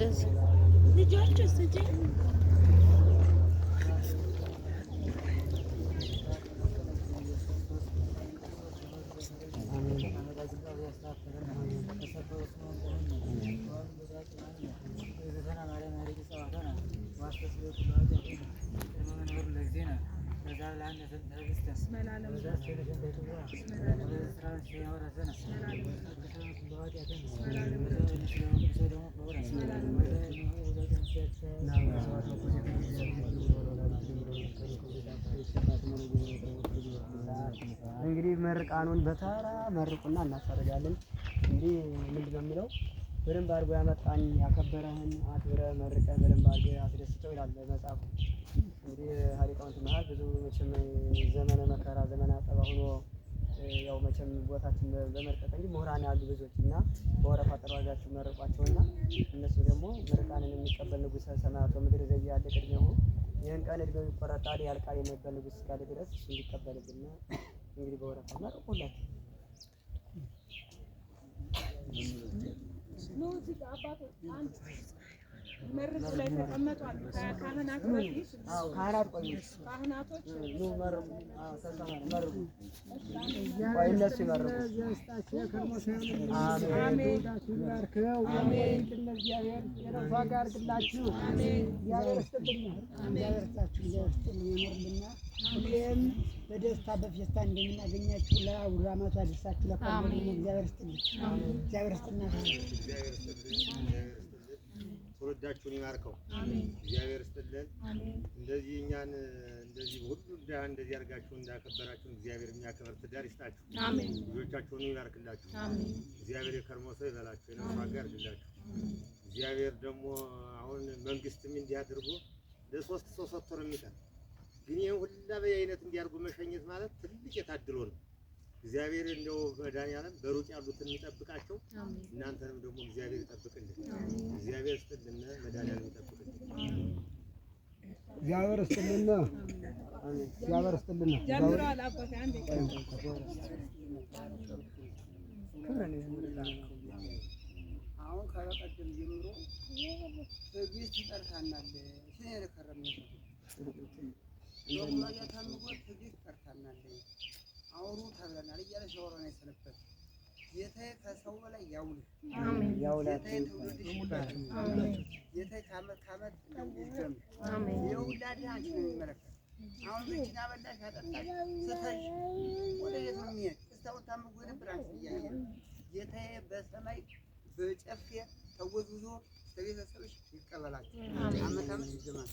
እንደዚህ ልጆች እስቲ እንግዲህ መርቃኑን በተራ መርቁና እናሳርጋለን። እንግዲህ ምንድነው የሚለው በደንብ አድርጎ ያመጣኝ ያከበረህን አክብረ መርቀ በደንብ አድርገህ አስደስተው ይላል መጽሐፉ። እንግዲህ ሊቃውንት መሀል ብዙ መቼም ዘመነ መከራ ዘመነ አጠባ ሆኖ ያው መቼም ቦታችን በመርቀቅ እንጂ ምሁራን ያሉ ብዙዎች እና በወረፋ ጠራጋችሁ መርቋቸውና እነሱ ደግሞ ምርቃንን የሚቀበል ንጉሠ ሰማያት ወምድር ዘያለ ቅድሜው ይህን ቀን እድሜው ይቆረጣል ያልቃል የማይባል ንጉሥ እስካለ ድረስ እሱ እንዲቀበልብና እንግዲህ በወረፋ መርቁላችሁ። መርቁ ላይ ተቀመጧል። ካህናት በፊት ካህናት ቆዩ ካህናቶች መርቁ መርቁ ቆይ እነሱ ይመርቁ። አሜን አሜን እግዚአብሔር የረፋ ጋር ግላችሁ እግዚአብሔር ይስጥልኝ እግዚአብሔር ይስጣችሁ እግዚአብሔር ይስጥልኝ ሁሌም በደስታ በፌስታ እንደምናገኛችሁ ለአውራ ዓመቱ አድርሳችሁ ለካህኑ እግዚአብሔር ይስጥልኝ እግዚአብሔር ይስጥልኝ ትውልዳችሁን ይባርከው እግዚአብሔር ይስጥልን። እንደዚህ እኛን እንደዚህ ሁሉ እንደዚህ አድርጋችሁ እንዳከበራችሁ እግዚአብሔር የሚያከብር ትዳር ይስጣችሁ። ልጆቻችሁን ይባርክላችሁ። እግዚአብሔር የከርሞ ሰው ይበላችሁ የነፍስ ዋጋ ያድርግላችሁ። እግዚአብሔር ደግሞ አሁን መንግስትም እንዲያደርጉ ለሶስት ሰው ሰጥቶ ነው የሚቀር ግን ይሄን ሁላ በየአይነት እንዲያርጉ መሸኘት ማለት ትልቅ የታድሎ ነው። እግዚአብሔር እንደው መድኃኒዓለም በሩቅ ያሉትን የሚጠብቃቸው እናንተንም ደግሞ እግዚአብሔር ይጠብቅልን። እግዚአብሔር ይስጥልን መድኃኒዓለም ይጠብቅልን። እግዚአብሔር ይስጥልን እግዚአብሔር ይስጥልን ጀምሯል አባቴ አንዴ አሁን ከበቀደም ጀምሮ ትዕግስት ይጠርታናል ሲኔር ከረመ ዶክተር ያታምጎት ትዕግስት ይጠርታናል አውሩ ተብለናል እያለ ሲያወራ ነው የሰነበት። ጌታዬ ከሰው በላይ ያውልህ አሜን ያውላት ጌታዬ ከዓመት ከዓመት ይገም አሜን የውላድ አንቺ ነው የሚመለከት አሁን መኪና በላሽ ያጠጣሽ ስተሽ ወደ የት ነው የሚሄድ እስታው ታምጎ ነበር አንቺ እያለ ጌታዬ በሰማይ በጨፌ ተወዝውዞ ቤተሰብሽ ይቀበላችሁ ዓመት ዓመት ይዘማል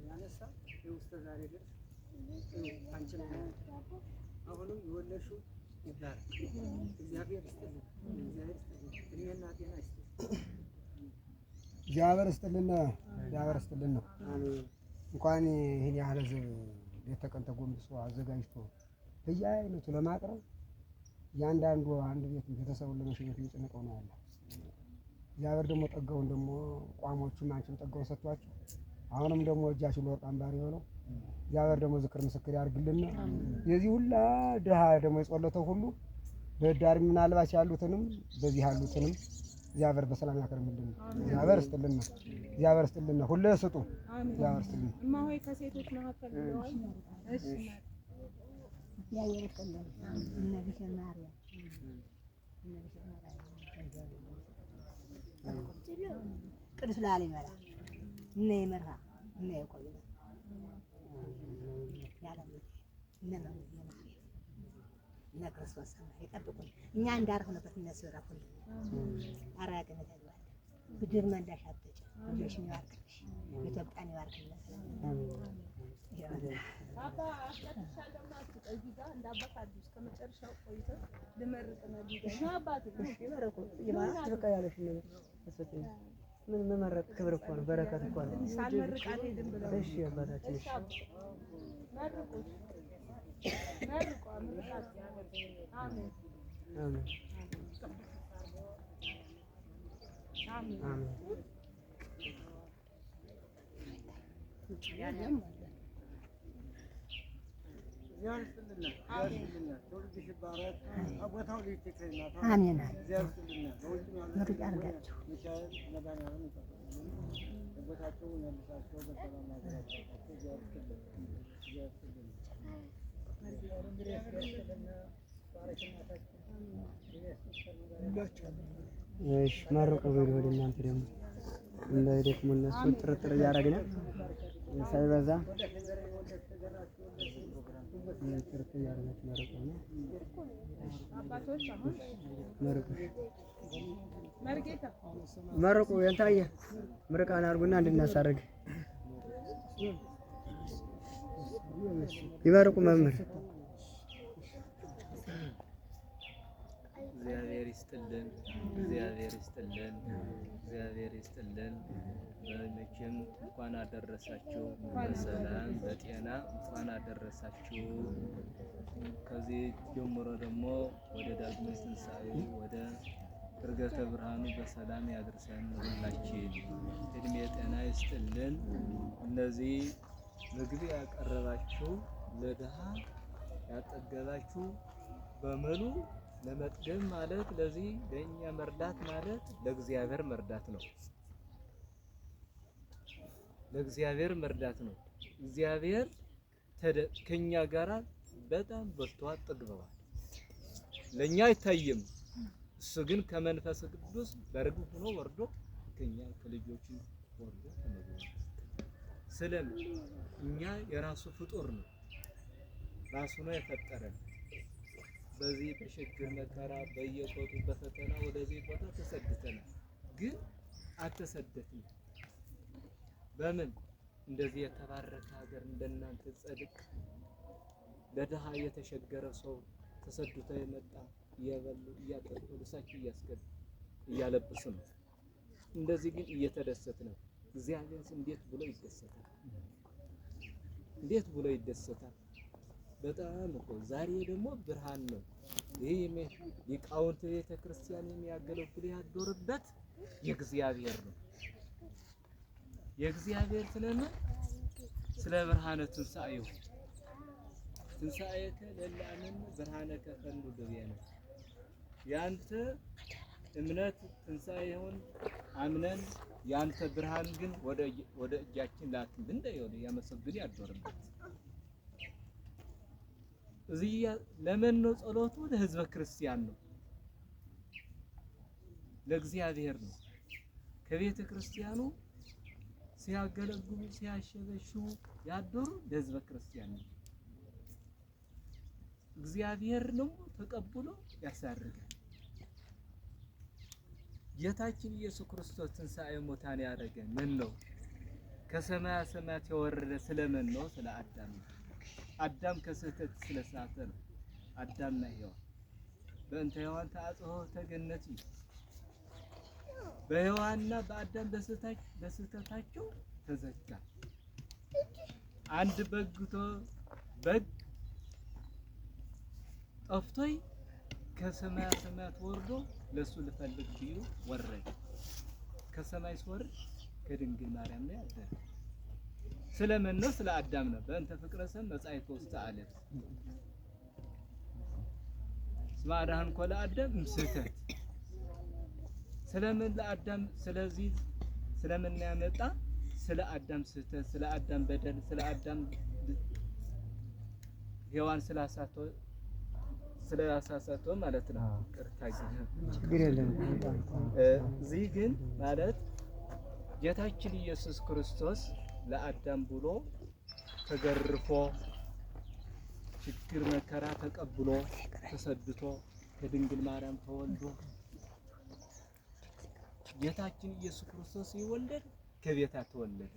ያነሳ እስከ ዛሬ ድረስ አንቺ አሁንም የወለድሽው ይባረክ እግዚአብሔር ይስጥልን እግዚአብሔር ይስጥልን እድሜና ጤና ይስጥልን እግዚአብሔር ይስጥልን እግዚአብሔር ይስጥልን ነው። እንኳን ይሄን ያህል ሕዝብ ሌት ተቀን ተጎንብሶ አዘጋጅቶ በየአይነቱ ለማቅረብ ያንዳንዱ አንድ ቤት ቤተሰቡን ለመሸኘት የሚጨንቀው ነው ያለው። እግዚአብሔር ደግሞ ጠጋውን ደግሞ ቋሞቹም አንቺም ጠጋውን ሰጥቷችሁ አሁንም ደግሞ እጃችሁ ለወርቅ አምባር የሆነው እግዚአብሔር ደግሞ ዝክር ምስክር ያርግልን። የዚህ ሁላ ድሃ ደግሞ የጸሎተው ሁሉ በዳር ምናልባት ያሉትንም በዚህ ያሉትንም እግዚአብሔር በሰላም ያከርምልን። እግዚአብሔር ይስጥልን እግዚአብሔር ይስጥልን ሁሉ ስጡ እግዚአብሔር ይስጥልን። እማሆይ ከሴቶች መካከል ብለዋል። እሺ እግዚአብሔር ይስጥልን እነዚህ ማርያም ቅዱስ ላሊበላ እነ ይመራ እነ ይቆዩ ያለም እነ ክርስቶስ ይጠብቁን እኛ እንዳርፈንበት እነሱ ይረፉልን። አራገነ ተግባር ብድር መንዳሽ አትጭ ልጆሽን ይባርክልሽ ኢትዮጵያን ይባርክልሽ። አባ አስቀጥሻለሁ ማለት እዚህ ጋር እንዳባካዱስ ከመጨረሻው ቆይተው ልመርቅ ነው ዲጋ አባት ይባረኩ ይባርክ በቃ ያለሽ ነው ተሰጠኝ። ምን መመረቅ ክብር እኮ ነው በረከት እኮ ነው። ሳልመርቅ አልሄድም ብለው እሺ አባታችን እሺ መርቁ መርቁ ምርቃት አሜን አሜን አሜን አሜን ያለም አሜን። ምሩቅ ያርጋችሁ። እሺ መርቁ በሉ ወደ እናንተ ደግሞ እንዳይደክሙ እነሱ ጥርጥር እያደረግን ሳይበዛ ጥርጥር እያደረጋችሁ መርቁ ነው። አባቶች አሁን መርቁ የንታየ ምርቃን አድርጉና እንድናሳርግ ይመርቁ መምህር። እግዚአብሔር ይስጥልን፣ እግዚአብሔር ይስጥልን፣ እግዚአብሔር ይስጥልን። በመቼም እንኳን አደረሳችሁ፣ በሰላም በጤና እንኳን አደረሳችሁ። ከዚህ ጀምሮ ደግሞ ወደ ዳግም ትንሣኤ ወደ ዕርገተ ብርሃኑ በሰላም ያድርሰን። ሁላችን እድሜ ጤና ይስጥልን። እነዚህ ምግብ ያቀረባችሁ ለድሃ ያጠገባችሁ በሙሉ ለመጥገብ ማለት ለዚህ ለእኛ መርዳት ማለት ለእግዚአብሔር መርዳት ነው። ለእግዚአብሔር መርዳት ነው። እግዚአብሔር ከኛ ጋራ በጣም በልቶ አጠግበዋል። ለኛ አይታይም። እሱ ግን ከመንፈስ ቅዱስ በርግብ ሆኖ ወርዶ ከኛ ከልጆቹ ወርዶ ተመግቧል። ስለምን እኛ የራሱ ፍጡር ነው። ራሱ ነው የፈጠረን። በዚህ በችግር መከራ በየቦቱ በፈተና ወደዚህ ቦታ ተሰድተናል። ግን አልተሰደትንም። በምን እንደዚህ የተባረከ ሀገር እንደናንተ ጸድቅ ለድሃ የተሸገረ ሰው ተሰድቶ የመጣ እየበሉ እያጠጡ ልብሳቸው እያለበሱ ነው። እንደዚህ ግን እየተደሰትን ነው። እግዚአብሔር እንዴት ብሎ ይደሰታል? እንዴት ብሎ ይደሰታል? በጣም እኮ ዛሬ ደግሞ ብርሃን ነው። ይሄ ሊቃውንት ቤተ ክርስቲያን የሚያገለግሉ ያደረበት የእግዚአብሔር ነው። የእግዚአብሔር ስለምን ስለ ብርሃነ ትንሣኤው ትንሣኤከ ለለአመን ብርሃነከ ፈኑ ድቤነ ያንተ እምነት ትንሣኤውን አምነን ያንተ ብርሃን ግን ወደ እጃችን ላክልን እንደሆነ ያመሰግን ያደረበት እዚህ ለምን ነው ጸሎቱ? ለሕዝበ ክርስቲያን ነው፣ ለእግዚአብሔር ነው። ከቤተ ክርስቲያኑ ሲያገለግሉ ሲያሸበሹ ያደሩ ለሕዝበ ክርስቲያን ነው። እግዚአብሔር ነው ተቀብሎ ያሳርጋል። ጌታችን ኢየሱስ ክርስቶስ ትንሣኤ ሙታን ያደረገ ምን ነው? ከሰማያ ሰማያት የወረደ ስለምን ነው? ስለ አዳም ነው። አዳም ከስህተት ስለሳተ ነው። አዳምና ሔዋን በእንተ ሔዋን ተአጽሖ ተገነቲ በሔዋንና በአዳም በስህተታቸው ተዘጋ። አንድ በግ ጠፍቶይ ከሰማያ ሰማያት ወርዶ ለሱ ልፈልግ ቢሉ ወረደ። ከሰማይ ሲወርድ ከድንግል ማርያም ላይ አደረ። ስለምን ነው? ስለ አዳም ነው። በእንተ ፍቅረ ሰም መጻእይቶ ውስተ ዓለም ስማዳህን ኮለ አዳም ስህተት ስለምን ለአዳም ስለዚህ ስለምን ያመጣ ስለ አዳም ስህተት፣ ስለ አዳም በደል፣ ስለ አዳም ሔዋን ስላሳሳተው ማለት ነው። ችግር የለም። እዚህ ግን ማለት ጌታችን ኢየሱስ ክርስቶስ ለአዳም ብሎ ተገርፎ ችግር መከራ ተቀብሎ ተሰድቶ ከድንግል ማርያም ተወልዶ ጌታችን ኢየሱስ ክርስቶስ ሲወለድ ከቤት ተወለደ።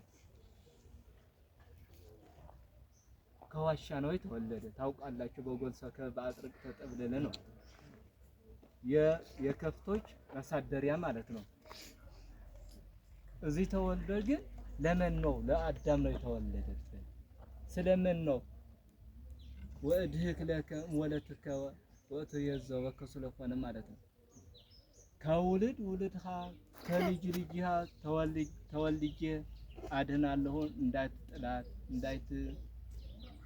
ከዋሻ ነው የተወለደ። ታውቃላችሁ፣ በጎልሰከ በአጥርቅ ተጠብለለ ነው የከፍቶች ማሳደሪያ ማለት ነው። እዚህ ተወልደ ግን ለምን ነው? ለአዳም ነው የተወለደበት። ስለምን ነው? ወእድህክ ለከ ወለትከ ወእትየዘው ወከሱለፈነ ማለት ነው። ከውልድ ውልድሃ ከልጅ ልጅሃ ተወልጄ አድናለሁ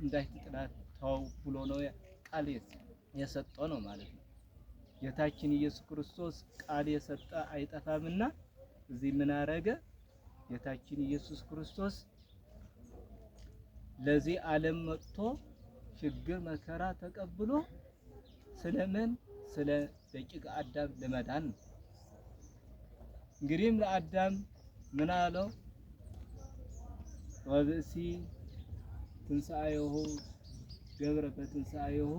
እንዳትጥላት ተው ብሎ ነው ቃል የሰጠው ነው ማለት ነው። ጌታችን ኢየሱስ ክርስቶስ ቃል የሰጠ አይጠፋምና እዚህ ምን አረገ? ጌታችን ኢየሱስ ክርስቶስ ለዚህ ዓለም መጥቶ ችግር መከራ ተቀብሎ ስለምን ስለ ደቂቀ አዳም ለመዳን ነው። እንግዲህም ለአዳም ምን አለው? ወብእሲ ትንሣኤሁ ገብረ በትንሣኤሁ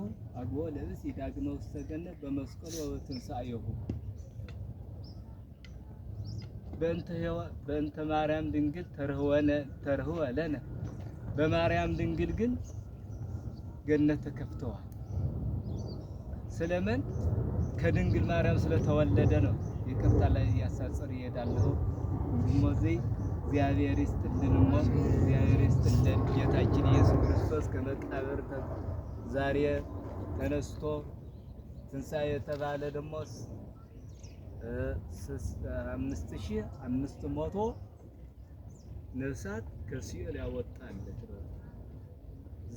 አግቦ ለብእሲ ዳግመ ውስተ ገነት በመስቀሉ ወበትንሣኤሁ በእንተ ማርያም ድንግል ተርህወ ለነ በማርያም ድንግል ግን ገነት ተከፍተዋል። ስለምን? ከድንግል ማርያም ስለተወለደ ነው። ይቅርታ ላይ ያሳጽር ይሄዳለሁ። እሞዚህ እግዚአብሔር ይስጥልን፣ እግዚአብሔር ይስጥልን። ጌታችን ኢየሱስ ክርስቶስ ከመቃብር ዛሬ ተነስቶ ትንሣኤ የተባለ ደግሞ 5500 ነፍሳት ከሲኦል ያወጣለት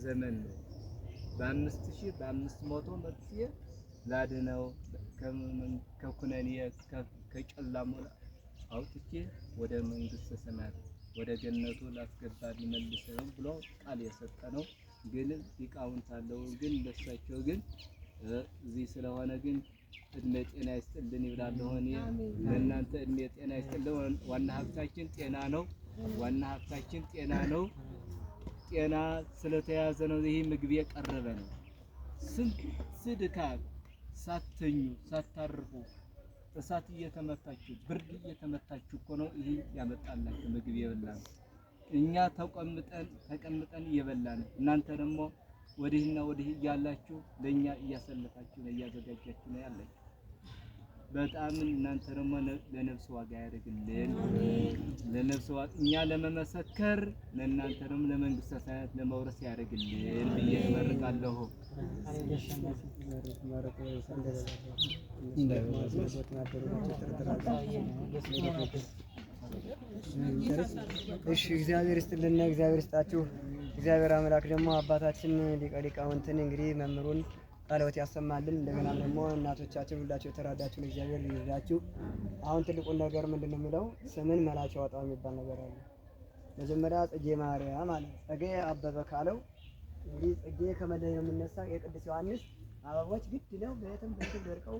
ዘመን ነው። በ5500 መጥቼ ላድነው ከኩነኔ ከጨለማ አውጥቼ ወደ መንግስተ ሰማያት ወደ ገነቱ ላስገባል መልሰው ብሎ ቃል የሰጠ ነው። ግን ሊቃውንት አለው ግን ለሳቸው ግን እዚህ ስለሆነ ግን እድሜ ጤና ይስጥልን ይብላለሁ። እኔ ለእናንተ እድሜ ጤና ይስጥልን። ዋና ሀብታችን ጤና ነው። ዋና ሀብታችን ጤና ነው። ጤና ስለተያዘ ነው ይሄ ምግብ የቀረበ ነው። ስንት ድካም ሳትተኙ ሳታርፉ እሳት እየተመታችሁ ብርድ እየተመታችሁ እኮ ነው ይሄ ያመጣላችሁ ምግብ የበላን። እኛ ተቀምጠን እየበላን እናንተ ደግሞ ወዲህና ወዲህ እያላችሁ ለኛ እያሰለፋችሁ ነው እያዘጋጃችሁ ነው ያላችሁ። በጣም እናንተ ደግሞ ለነፍስ ዋጋ ያደርግልን። ለነፍስ ዋጋ እኛ ለመመሰከር ለእናንተ ደግሞ ለመንግስተ ሰማያት ለመውረስ ያደርግልን ብዬ እመርቃለሁ። እሺ እግዚአብሔር ይስጥልን፣ እግዚአብሔር ይስጣችሁ። እግዚአብሔር አምላክ ደግሞ አባታችን ሊቀ ሊቃውንትን እንግዲህ መምህሩን ቃልዎት ያሰማልን። እንደገና ደግሞ እናቶቻችን ሁላችሁ የተራዳችሁን እግዚአብሔር ይርዳችሁ። አሁን ትልቁን ነገር ምንድነው የሚለው ስምን መላክ ያወጣው የሚባል ነገር አለ። መጀመሪያ ጽጌ ማርያም አለ። ጽጌ አበበ ካለው እንግዲህ ጽጌ ከመለይ ነው የሚነሳው። የቅዱስ ዮሐንስ አበቦች ግድ ነው በየትም ደርቀው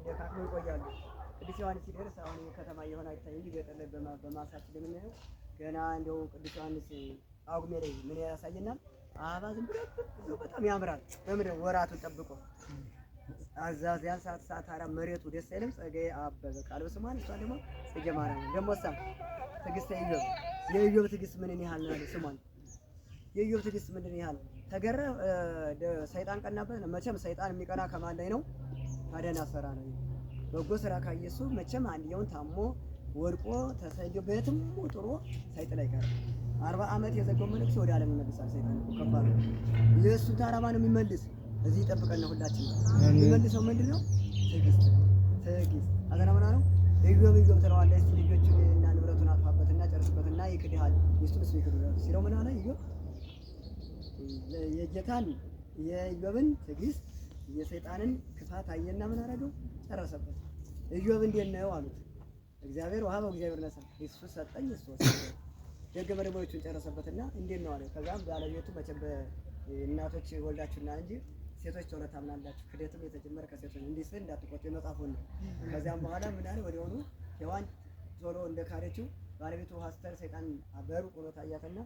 ደካክመው ይቆያሉ። ቅዱስ ዮሐንስ ሲደርስ አሁን ከተማ የሆነ አይታይ እንጂ ገጠር ላይ በማሳችን የምናየው ገና እንደው ቅዱስ ዮሐንስ ጳጉሜ ላይ ምን ያሳየናል? አበባ ዝም ብሎ በጣም ያምራል። በምድር ወራቱን ጠብቆ አዛዚያን ሰዓት አራ መሬቱ ደስ አይልም። ጽጌ አበበ ቃል በስሟን እሷ ደግሞ ጽጌ ማርያም ደግሞ ትዕግስተ ኢዮብ የኢዮብ ትዕግስት ምን ያህል ነው? ስሟን የኢዮብ ትዕግስት ምን ያህል ተገረ ሰይጣን ቀናበት። መቼም ሰይጣን የሚቀና ከማን ላይ ነው? ታደና ሰራ ነው። በጎ ስራ ካየሱ መቼም አንድየውን ታሞ ወድቆ ተሰይዶ በየትም ጥሮ ሳይጥል አይቀርም። 40 ዓመት የዘገው መልእክት ወደ ዓለም ይመልሳል። ሰይጣን ከባድ ነው። ኢየሱስ ታራማ ነው የሚመልስ። እዚህ ይጠብቀን ሁላችን የሚመልሰው ምንድነው? ትዕግስት አገናመና ነው። ኢዮብ ተለዋለ እስቲ ልጆቹን እና ንብረቱን አጥፋበትና ጨርስበትና ይክድሃል ሚስቱን ይክድሃል ሲለው ምን አለ ኢዮብ? የጌታን የኢዮብን ትዕግስት የሰይጣንን ክፋት አየና ምን አደረገው? ጨረሰበት። ኢዮብ እንዴት ነው አሉት። እግዚአብሔር ወሀበው እግዚአብሔር ነሳ እሱ ሰጠኝ እሱ ወሰደ። ደገመ ደግሞ እሱን ጨረሰበትና እንዴት ነው አለ። ከዛም ባለቤቱ መቼም እናቶች ወልዳችሁና እንጂ ሴቶች ቶሎ ታምናላችሁ። ክደትም የተጀመረ ከሴቶች እንዲህ ስል እንዳትቆጡ የመጽሐፉን ነው። ከዚያም በኋላ ምን አለ? ወዲያውኑ ሔዋን ቶሎ እንደካደችው ባለቤቱ ሀስተር ሰይጣን በሩቅ ሆኖ ታያትና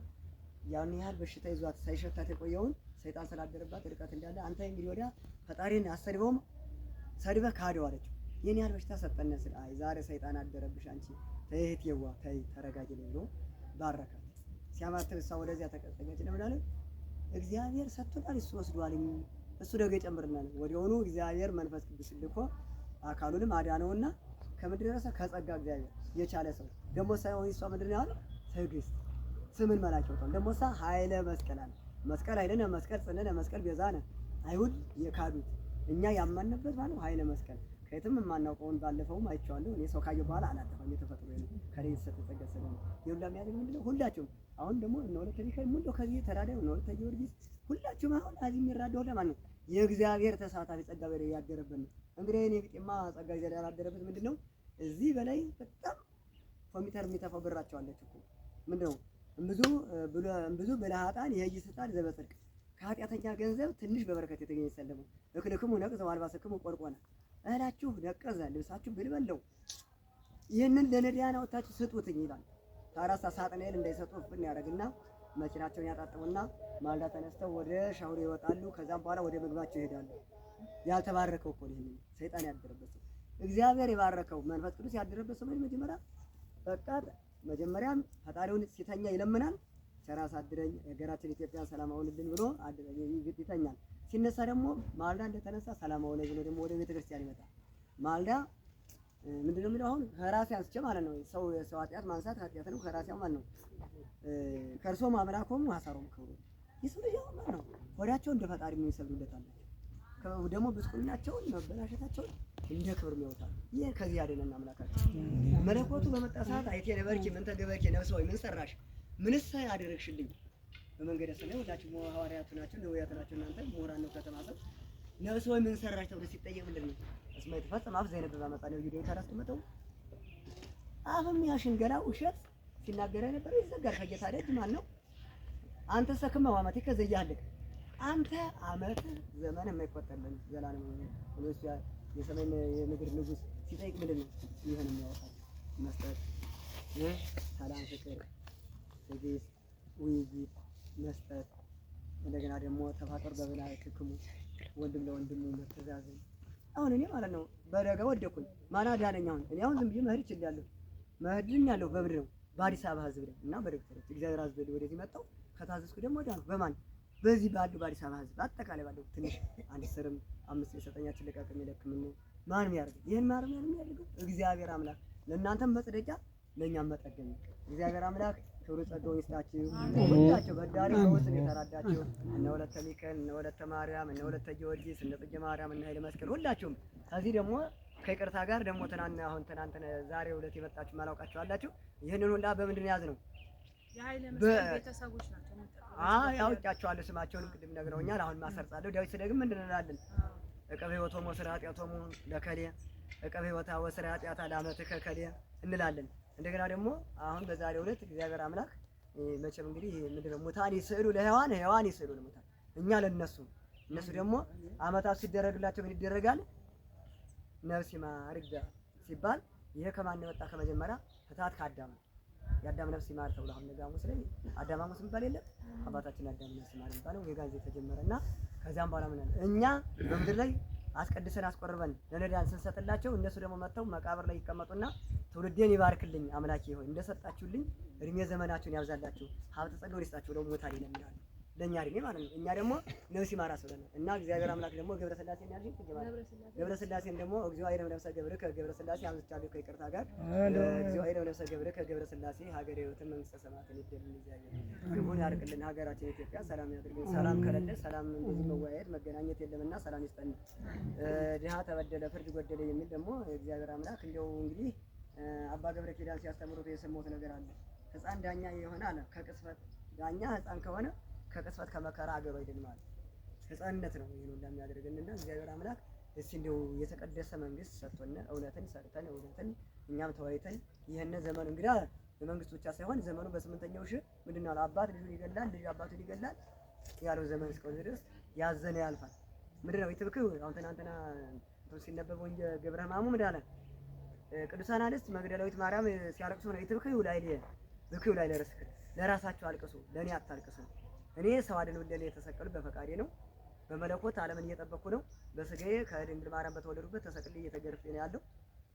ያን ያህል በሽታ ይዟት ሳይሸታት የቆየውን ሰይጣን ስላደረባት ርቀት እንዳለ አንተ እንግዲህ ወዲያ ፈጣሪን አሰድበውም ሰድበህ ካደው አለችው። የኔ ያህል በሽታ ሰጠነ ስል አይ ዛሬ ሰይጣን አደረብሽ አንቺ ተይት የዋ ተይ ተረጋጊ ብሎ ባረካት። ሲያማርተው እሷ ወደዚያ ተቀጠቀች ነው ማለት እግዚአብሔር ሰጥቶናል እሱ ወስዷል እሱ ደግሞ ይጨምርናል። ወዲያውኑ እግዚአብሔር መንፈስ ቅዱስ ልኮ አካሉንም አዳነውና ከምድር ደረሰ ከጸጋ እግዚአብሔር የቻለ ሰው ደግሞ ሳይሆን እሷ ምንድን ነው ያለው? ትዕግስት ስምን መላክ ይወጣል። ደግሞ ሳ ኃይለ መስቀል አለ። መስቀል ኃይለነ መስቀል ጽነነ መስቀል ቤዛነ አይሁድ የካዱት እኛ ያመንበት ማለት ኃይለ መስቀል ከየትም የማናውቀውን ባለፈውም አይቼዋለሁ። እኔ ሰው ካየ በኋላ አላጠፋም። የተፈጥሮ ነው ከሌ ሰጥ ተገሰለ ነው ይሁን ለሚያደርግ ምንድነው ሁላችሁም አሁን ደግሞ ነው ለተሪከ ሙሉ ከዚህ ተራዳው ነው ተጊዮርጊስ ሁላችሁም አሁን እዚህ የሚራዳው ለማን ነው? የእግዚአብሔር ተሳታፊ ጸጋ በላይ ያደረበት ነው። እንግዲህ እኔ ቢጤማ ጸጋ እግዚአብሔር ያላደረበት ምንድነው? እዚህ በላይ በጣም ኮምፒውተር የሚተፋው ብራቸው አለች እኮ ምንድነው? ብዙ ብልሃጣን የእጅ ስልጣን ዘበጽድቅ ከኃጢአተኛ ገንዘብ ትንሽ በበረከት የተገኘ ሰለሙ እክልክሙ ነቅዘው አልባሰክሙ ቆርቆና እህላችሁ ነቀዘ ልብሳችሁ ብልበለው ይህንን ለነዳያን አውጥታችሁ ስጡትኝ ይላል። ታራሳ ሳጥናኤል እንዳይሰጡ ፍን ያደርግና መኪናቸውን ያጣጥሙና ማልዳ ተነስተው ወደ ሻውር ይወጣሉ። ከዛም በኋላ ወደ ምግባቸው ይሄዳሉ። ያልተባረከው እኮ ነው ይሄንን ሰይጣን ያደረበት ሰው። እግዚአብሔር የባረከው መንፈስ ቅዱስ ያደረበት ሰው መጀመሪያ በቃ መጀመሪያም ፈጣሪውን ሲተኛ ይለምናል። ቸር አሳድረኝ ሀገራችን ኢትዮጵያን ሰላም አውልልን ብሎ ይተኛል። ሲነሳ ደግሞ ማልዳ እንደተነሳ ሰላም አውለኝ ብሎ ደግሞ ወደ ቤተክርስቲያን ይመጣል። ማልዳ ምንድነው የሚለው? አሁን ከራሴ አንስቼ ማለት ነው። ሰው ኃጢአት ማንሳት ኃጢአት ነው። ከራሴው ማለት ነው። ከእርሶም አምላኮም ሀሳሮም ክብሩ ይስሉ ማለት ነው። ወዳቸው እንደ ፈጣሪ የሚሰግዱለት አላቸው። ደግሞ ብስቁልናቸውን መበላሸታቸውን እንደ ክብር የሚያወጣል። ይሄ ከዚህ ያደነና አምላካችን መለኮቱ በመጣ ሰዓት አይቴ ነበርኪ ምን ተገበርኪ ነፍስ ሆይ ምን ሰራሽ ምንስ አደረግሽልኝ? በመንገደ ሰማይ ሁላችሁ ሐዋርያቱ ናችሁ ነቢያት ናችሁ። እናንተ ምሁራን ነው ከተማ ሰው ነፍስ ሆይ ምን ሰራሽ ተብሎ ሲጠየቅ ምንድን ነው እስመ ይትፈጸም አፍ ዘይነበብ አመጣለሁ ቪዲዮ ታራስተመጠው አፍም ያሽንገላ ውሸት ሲናገር ነበር። ይዘጋል ከጌታ ደጅ ማን ነው? አንተ ሰክመ ዋመቴ ከዘያለክ አንተ አመት ዘመን የማይቆጠርልን ዘላለም ነው። የሰማይና የምድር ንጉስ ሲጠይቅ ምንድን ነው ይሄን የሚያወጣው? መስጠት፣ ሰላም፣ ፍቅር፣ ትዕግስት፣ ውይይት፣ መስጠት እንደገና ደግሞ ተፋቀር በበላይክሙ ወንድም ለወንድሙ መተዛዘን። አሁን እኔ ማለት ነው በደጋ ወደኩኝ ማን አዳነኝ? አሁን እኔ አሁን ዝም ብዬ መሄድ እችላለሁ። መሄድን ያለው በምድር ነው በአዲስ አበባ ህዝብ ላይ እና በዶክተሮች እግዚአብሔር አዝበል ወደዚህ መጣው ከታዘዝኩ ደግሞ ዳንኩ። በማን በዚህ ባለው በአዲስ አበባ ህዝብ አጠቃላይ ባለው ትንሽ አንድ ስርም 5 የሰጠኛችን ለቃቀም ይለክም ነው ማን ያርግ ይሄን ማርም ያርገው እግዚአብሔር አምላክ ለእናንተም መጽደቂያ ለኛም መጠገኛ እግዚአብሔር አምላክ ክብሩ ጸጋውን ይስጣችሁ። ሁላችሁ በዳሪ በውስጥ የተራዳችሁ እነ ወለተ ሚካኤል እነ ወለተ ማርያም እነ ወለተ ጊዮርጊስ እነ ጽጌ ማርያም እነ ኃይለ መስቀል ሁላችሁም ከዚህ ደግሞ ከይቅርታ ጋር ደግሞ ትናንት ዛሬ ሁለት የመጣችሁ ማላውቃችሁ አላችሁ። ይሄንን ሁላ በምንድን ያዝ ነው የኃይለ መስቀል ቤተሰቦች ናቸው። ያውቃቸዋለሁ ስማቸውን ቅድም ነግረውኛል። አሁን ማሰርጻለሁ ዳዊት ስደግም ምንድን እንላለን? እቀበ ሕይወቶሙ ወስረ ኃጢአቶሙ ለከሌ እቀበ ሕይወታ ወስረ ኃጢአታ ለአመትከ ከሌ እንላለን። እንደገና ደግሞ አሁን በዛሬው ዕለት እግዚአብሔር አምላክ መቼም እንግዲህ ምንድነው ሙታን ይስዕሉ ለሕያዋን ሕያዋን ይስዕሉ ለሙታን እኛ ለነሱ እነሱ ደግሞ አመታት ሲደረግላቸው ምን ይደረጋል? ነፍስ ይማር ሲባል ይሄ ከማን የመጣ ከመጀመሪያ ፍትሐት ከአዳም የአዳም ነፍስ ይማር ተብሎ አሁን ነገ ሐሙስ ላይ አዳም ሐሙስ የሚባል የለም አባታችን አዳም ነፍስ ይማር የሚባለው የጋዜ ተጀመረና ከዚያም በኋላ ምን አለ እኛ በምድር ላይ አስቀድሰን አስቆርበን ለነዳያን ስንሰጥላቸው እነሱ ደግሞ መጥተው መቃብር ላይ ይቀመጡና ትውልዴን ይባርክልኝ አምላኬ ሆይ እንደሰጣችሁልኝ እድሜ ዘመናችሁን ያብዛላችሁ ሀብተ ጸጋውን ይስጣችሁ ብለው ሞታል ይለምናሉ። ለኛ እድሜ ማለት ነው። እኛ ደግሞ ነፍስ ይማር አስብለናል እና እግዚአብሔር አምላክ ደግሞ ገብረ ሥላሴን ያልሽኝ ገብረ ሥላሴን ደግሞ እግዚኦ አይደም ነፍሰ ገብርከ ገብረ ሥላሴ አምስቻለሁ ከይቅርታ ጋር እግዚኦ አይደም ነፍሰ ገብርከ ገብረ ሥላሴ ሀገረ ሕይወትን መንግስተ ሰማያትን ይደልን እግዚአብሔር ግቡን ያርቅልን ሀገራችን ኢትዮጵያ ሰላም ያድርግልን። ሰላም ከሌለ ሰላም እንደዚህ መወያየት መገናኘት የለምና ሰላም ይስጠን። ድሃ ተበደለ ፍርድ ጎደለ የሚል ደግሞ እግዚአብሔር አምላክ እንደው እንግዲህ አባ ገብረ ኪዳን ሲያስተምሩት የሰማሁት ነገር አለ። ሕፃን ዳኛ የሆነ አለ ከቅስፈት ዳኛ ሕፃን ከሆነ ከቅስፈት ከመከራ አገሩ አይደል ማለት ሕፃንነት ነው። ይሄን ሁሉ የሚያደርግልና እግዚአብሔር አምላክ እስቲ እንደው የተቀደሰ መንግስት ሰጥቶን እውነትን ሰርተን እውነትን እኛም ተወያይተን ይሄን ዘመኑ እንግዲህ በመንግስት ብቻ ሳይሆን ዘመኑ በስምንተኛው ሺህ ምንድነው አለ አባት ልጁን ይገላል ልጅ አባቱን ይገላል ያለው ዘመን እስከሆነ ድረስ ያዘነ ያልፋል። ምንድነው ይትብክው አሁን ትናንትና ሲነበብ ወንጀ ገብረ ሕማሙ ምዳለ ቅዱሳን አንስት መግደላዊት ማርያም ሲያለቅሱ ነው ይትብክው ላይ ብክው ላይ ለርስክ ለራሳቸው አልቅሱ ለኔ አታልቅሱ። እኔ ሰው አይደል ወደለ የተሰቀሉ በፈቃዴ ነው። በመለኮት ዓለምን እየጠበቅኩ ነው። በስጋዬ ከድንግል ማርያም በተወለዱበት ተሰቅዬ እየተገረፈ ነው ያለው።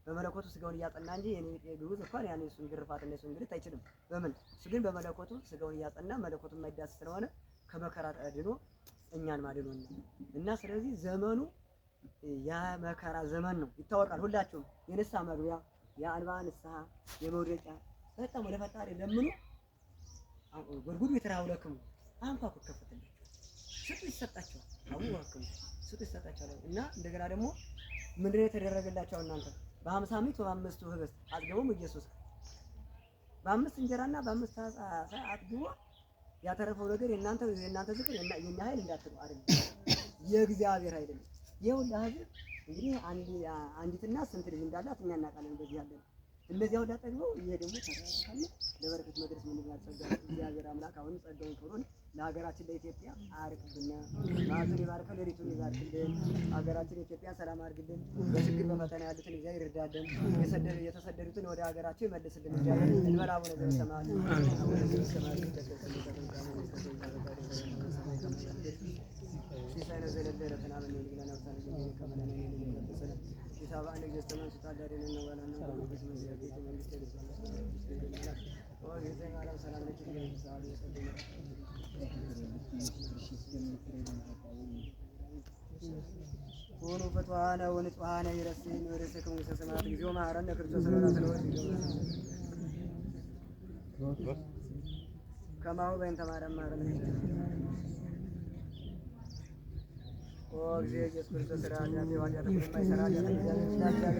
በመለኮቱ ስጋውን እያጸና እንጂ እኔ ግሩዝ እንኳን ያን እሱን ግርፋት እና እሱን ግርት አይችልም። በምን እሱ ግን በመለኮቱ ስጋውን እያጸና መለኮቱ የማይዳስ ስለሆነ ከመከራ አድኖ እኛን ማድኖ እና ስለዚህ ዘመኑ ያ መከራ ዘመን ነው ይታወቃል። ሁላችሁም የንስሐ መግቢያ የአንባ ንስሐ የመውደቂያ በጣም ወደ ፈጣሪ ለምኑ ጉድጉዱ የተራውለክሙ አንኳኩ ከፈተላችሁ ስጡ ይሰጣችኋል። አውዋክሙ ስጡ ይሰጣችኋል። እና እንደገና ደግሞ ምንድነው የተደረገላቸው? እናንተ በ50 ዓመት በ5 ህብስት አጥግቦም ኢየሱስ በ5 እንጀራና በ5 ዓሣ አጥግቦ ያተረፈው ነገር የእናንተ ዝክር የኛ ኃይል እንዳትሉ አይደለም፣ የእግዚአብሔር ኃይል ነው። ይኸውልህ ህዝብ እንግዲህ አንዲትና ስንት ልጅ እንዳላት እኛ እናውቃለን። በዚህ ያለን እነዚያ ሁሉ አጠግበው ይሄ ደግሞ ተራካለ ለበረከት መድረስ ምን ያጸጋ እግዚአብሔር አምላክ አሁን ጸጋውን ክብሩን ለሀገራችን ለኢትዮጵያ አርክብና ማቱን ይባርከው፣ ሌሊቱን ይባርክልን፣ ሀገራችን ኢትዮጵያ ሰላም አድርግልን፣ በችግር በፈተና ያሉትን እግዚአብሔር ይርዳልን፣ የተሰደዱትን ወደ ሀገራቸው ይመልስልን። እግዚአብሔር እንበል አቡነ ዘበሰማያት ሲሳይነ ዘለለ ረተናበነ ይግላና ወሳነ ከመለነ ይገለጸለ ሲሳባን እግዚአብሔር ስታዳሪነ ነው ባላና በመንግስት መዝያት መንግስት ይደርሳል ኦ የዘማራ ሰላም ለኪ ይሰጣል ይሰጣል ሆኖ ፈቷና ወንጽዋና ይረስን ወረሰከሙ ሰማያት እግዚኦ ማረነ ክርስቶስ ሰላም ከማው በእንተ ማርያም ማረነ ኦ እግዚኦ ኢየሱስ ክርስቶስ ራኛ ተዋኛ ተቆማይ ሰራኛ እግዚአብሔር